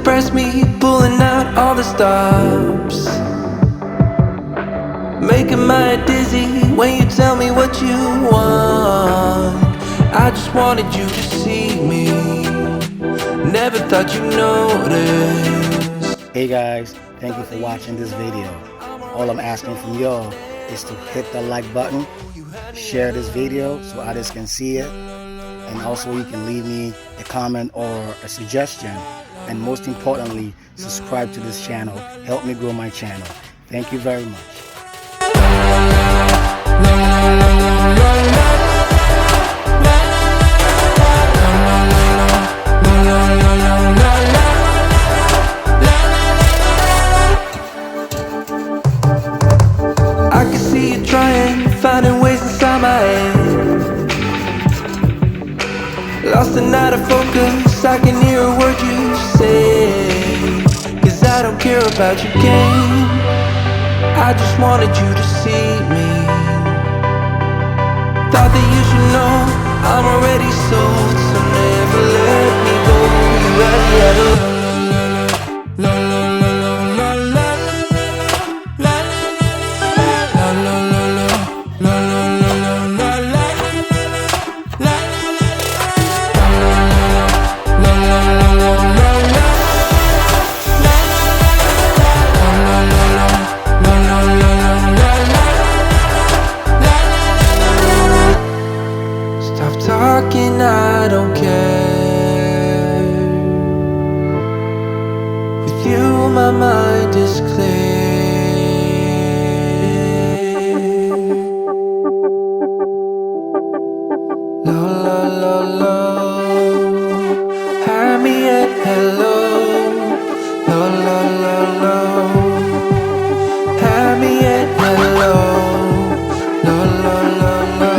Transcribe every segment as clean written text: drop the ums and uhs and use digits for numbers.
impress me, pulling out all the stops, making my head dizzy when you tell me what you want. I just wanted you to see me, never thought you'd notice. Hey guys, thank you for watching this video. All I'm asking from y'all is to hit the like button, share this video so others can see it, and also you can leave me a comment or a suggestion, and most importantly, subscribe to this channel. Help me grow my channel. Thank you very much. I can see you trying, finding ways inside my head. Lost and out of focus, I can hear a word you say. Cause I don't care about your game, I just wanted you to see me. Thought that you should know I'm already sold, so never let me go. You already had a talking, I don't care. With you my mind is clear. Low, low, low, low. Hide me at hello. Low, low, low, low. Hide me at hello. Low, low, low, low.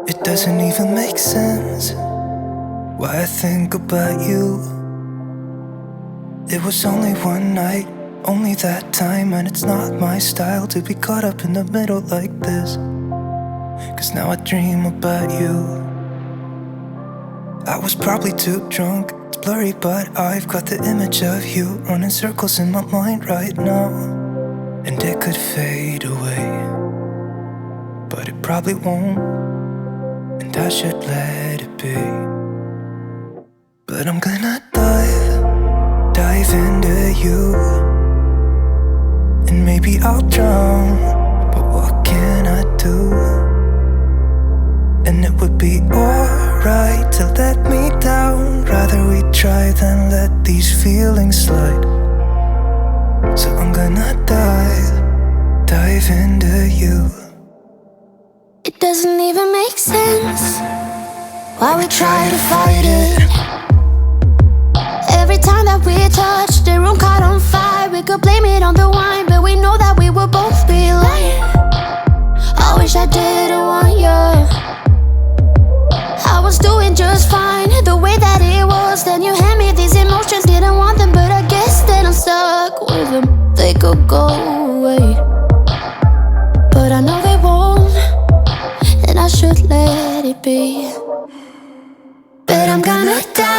It doesn't even make sense why I think about you. It was only one night, only that time, and it's not my style to be caught up in the middle like this. Cause now I dream about you. I was probably too drunk, it's blurry, but I've got the image of you running circles in my mind right now. And it could fade away, but it probably won't, and I should let it be. But I'm gonna dive into you, and maybe I'll drown, but what can I do? And it would be alright to let me down. Rather we try than let these feelings slide. So I'm gonna dive into you. It doesn't even make sense why we try to fight it. Every time that we touch, the room caught on fire. We could blame it on the wine, but we know that we will both be lying. I wish I didn't want you. I was doing just fine, the way that it was. Then you hand me these emotions, didn't want them, but I guess that I'm stuck with them. They could go away, but I know they won't, and I should let it be. But I'm gonna die.